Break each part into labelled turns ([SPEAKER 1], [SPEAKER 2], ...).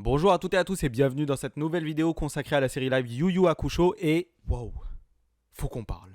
[SPEAKER 1] Bonjour à toutes et à tous et bienvenue dans cette nouvelle vidéo consacrée à la série live Yu Yu Hakusho et... Wow, faut qu'on parle.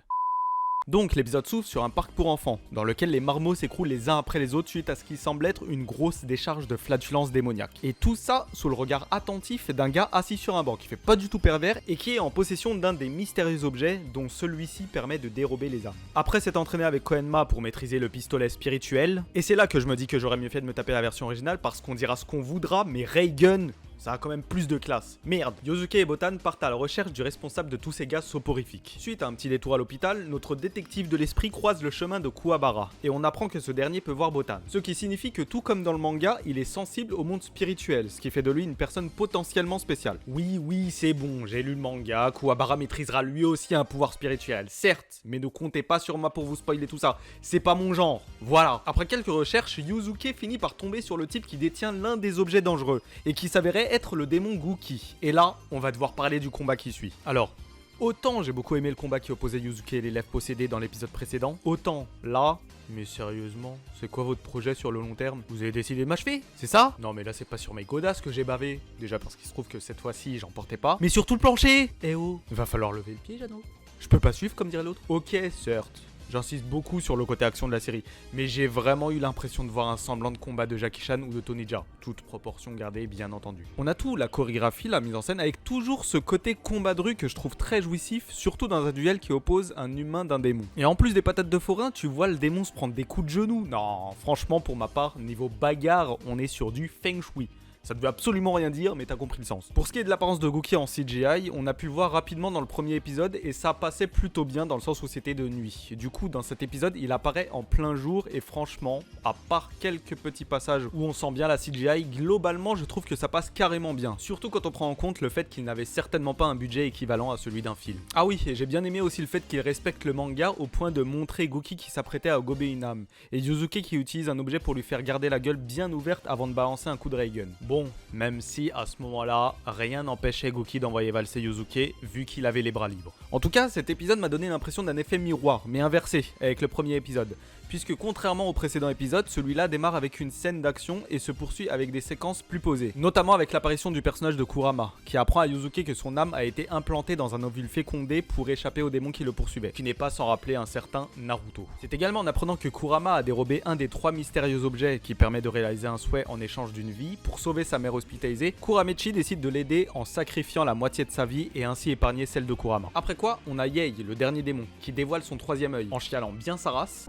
[SPEAKER 1] Donc l'épisode s'ouvre sur un parc pour enfants, dans lequel les marmots s'écroulent les uns après les autres suite à ce qui semble être une grosse décharge de flatulence démoniaque. Et tout ça sous le regard attentif d'un gars assis sur un banc qui fait pas du tout pervers et qui est en possession d'un des mystérieux objets dont celui-ci permet de dérober les âmes. Après s'être entraîné avec Koenma pour maîtriser le pistolet spirituel, et c'est là que je me dis que j'aurais mieux fait de me taper la version originale parce qu'on dira ce qu'on voudra, mais Reigen... ça a quand même plus de classe. Merde. Yosuke et Botan partent à la recherche du responsable de tous ces gaz soporifiques. Suite à un petit détour à l'hôpital, notre détective de l'esprit croise le chemin de Kuwabara, et on apprend que ce dernier peut voir Botan. Ce qui signifie que tout comme dans le manga, il est sensible au monde spirituel, ce qui fait de lui une personne potentiellement spéciale. Oui, c'est bon, j'ai lu le manga, Kuwabara maîtrisera lui aussi un pouvoir spirituel, certes, mais ne comptez pas sur moi pour vous spoiler tout ça, c'est pas mon genre. Voilà. Après quelques recherches, Yusuke finit par tomber sur le type qui détient l'un des objets dangereux, et qui s'avérait être le démon Guki. Et là, on va devoir parler du combat qui suit. Alors, autant j'ai beaucoup aimé le combat qui opposait Yusuke et l'élève possédé dans l'épisode précédent, autant là... Mais sérieusement, c'est quoi votre projet sur le long terme? Vous avez décidé de m'achever? C'est ça? Non mais là c'est pas sur mes godasses que j'ai bavé. Déjà parce qu'il se trouve que cette fois-ci j'en portais pas. Mais surtout le plancher! Eh oh! Va falloir lever le pied, Jeannot. Je peux pas suivre comme dirait l'autre? Ok, certes. J'insiste beaucoup sur le côté action de la série, mais j'ai vraiment eu l'impression de voir un semblant de combat de Jackie Chan ou de Tony Jaa, toute proportion gardée bien entendu. On a tout, la chorégraphie, la mise en scène, avec toujours ce côté combat de rue que je trouve très jouissif, surtout dans un duel qui oppose un humain d'un démon. Et en plus des patates de forain, tu vois le démon se prendre des coups de genoux. Non, franchement pour ma part, niveau bagarre, on est sur du feng shui. Ça ne veut absolument rien dire, mais t'as compris le sens. Pour ce qui est de l'apparence de Guki en CGI, on a pu le voir rapidement dans le premier épisode et ça passait plutôt bien dans le sens où c'était de nuit. Du coup, dans cet épisode, il apparaît en plein jour et franchement, à part quelques petits passages où on sent bien la CGI, globalement, je trouve que ça passe carrément bien. Surtout quand on prend en compte le fait qu'il n'avait certainement pas un budget équivalent à celui d'un film. Ah oui, et j'ai bien aimé aussi le fait qu'il respecte le manga au point de montrer Guki qui s'apprêtait à gober une âme et Yusuke qui utilise un objet pour lui faire garder la gueule bien ouverte avant de balancer un coup de Reigen. Bon, même si à ce moment-là, rien n'empêchait Guki d'envoyer valser Yusuke vu qu'il avait les bras libres. En tout cas, cet épisode m'a donné l'impression d'un effet miroir, mais inversé avec le premier épisode. Puisque contrairement au précédent épisode, celui-là démarre avec une scène d'action et se poursuit avec des séquences plus posées. Notamment avec l'apparition du personnage de Kurama, qui apprend à Yusuke que son âme a été implantée dans un ovule fécondé pour échapper au démon qui le poursuivait, qui n'est pas sans rappeler un certain Naruto. C'est également en apprenant que Kurama a dérobé un des 3 mystérieux objets qui permet de réaliser un souhait en échange d'une vie pour sauver sa mère hospitalisée, Kuramechi décide de l'aider en sacrifiant la moitié de sa vie et ainsi épargner celle de Kurama. Après quoi, on a Yei, le dernier démon, qui dévoile son 3e œil en chialant bien sa race.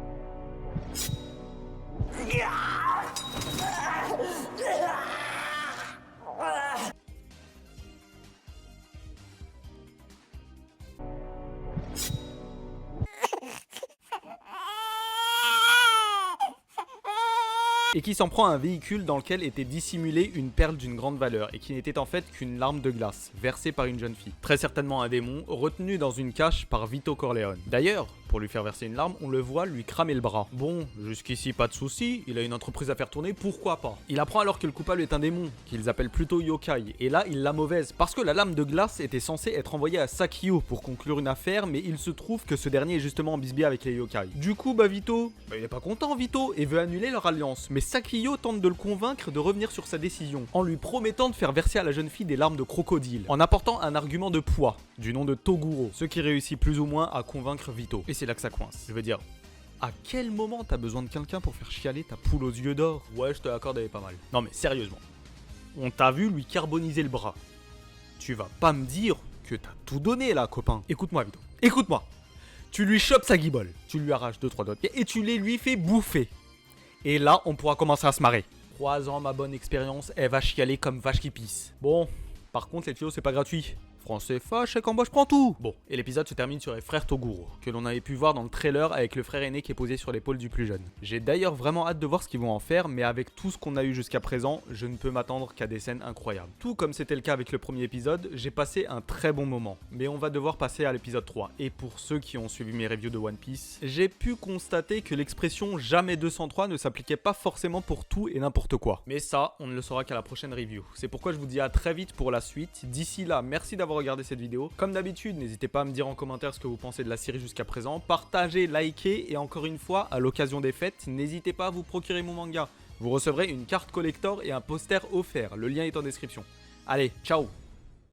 [SPEAKER 1] Et qui s'en prend à un véhicule dans lequel était dissimulée une perle d'une grande valeur et qui n'était en fait qu'une larme de glace versée par une jeune fille. Très certainement un démon retenu dans une cache par Vito Corleone. D'ailleurs, pour lui faire verser une larme, on le voit lui cramer le bras. Bon, jusqu'ici pas de soucis, il a une entreprise à faire tourner, pourquoi pas? Il apprend alors que le coupable est un démon, qu'ils appellent plutôt yokai, et là il l'a mauvaise, parce que la lame de glace était censée être envoyée à Sakio pour conclure une affaire, mais il se trouve que ce dernier est justement en bisbille avec les yokai. Du coup, Vito, il est pas content Vito, et veut annuler leur alliance, mais Sakio tente de le convaincre de revenir sur sa décision, en lui promettant de faire verser à la jeune fille des larmes de crocodile, en apportant un argument de poids, du nom de Toguro, ce qui réussit plus ou moins à convaincre Vito. Et c'est là que ça coince. Je veux dire, à quel moment t'as besoin de quelqu'un pour faire chialer ta poule aux yeux d'or? Ouais, je te l'accorde, elle est pas mal. Non mais sérieusement, on t'a vu lui carboniser le bras. Tu vas pas me dire que t'as tout donné là, copain. Écoute-moi, Vito. Écoute-moi. Tu lui chopes sa guibole, tu lui arraches 2-3 doigts de pied et tu les lui fais bouffer. Et là, on pourra commencer à se marrer. 3 ans, ma bonne expérience, elle va chialer comme vache qui pisse. Bon, par contre, les tuyaux, c'est pas gratuit. Français fâche, chèque en bois, je prends tout. Bon, et l'épisode se termine sur les frères Toguro, que l'on avait pu voir dans le trailer avec le frère aîné qui est posé sur l'épaule du plus jeune. J'ai d'ailleurs vraiment hâte de voir ce qu'ils vont en faire, mais avec tout ce qu'on a eu jusqu'à présent, je ne peux m'attendre qu'à des scènes incroyables. Tout comme c'était le cas avec le premier épisode, j'ai passé un très bon moment, mais on va devoir passer à l'épisode 3. Et pour ceux qui ont suivi mes reviews de One Piece, j'ai pu constater que l'expression jamais 203 ne s'appliquait pas forcément pour tout et n'importe quoi. Mais ça, on ne le saura qu'à la prochaine review. C'est pourquoi je vous dis à très vite pour la suite. D'ici là, merci d'avoir regardé cette vidéo. Comme d'habitude, n'hésitez pas à me dire en commentaire ce que vous pensez de la série jusqu'à présent. Partagez, likez et encore une fois, à l'occasion des fêtes, n'hésitez pas à vous procurer mon manga. Vous recevrez une carte collector et un poster offert. Le lien est en description. Allez, ciao.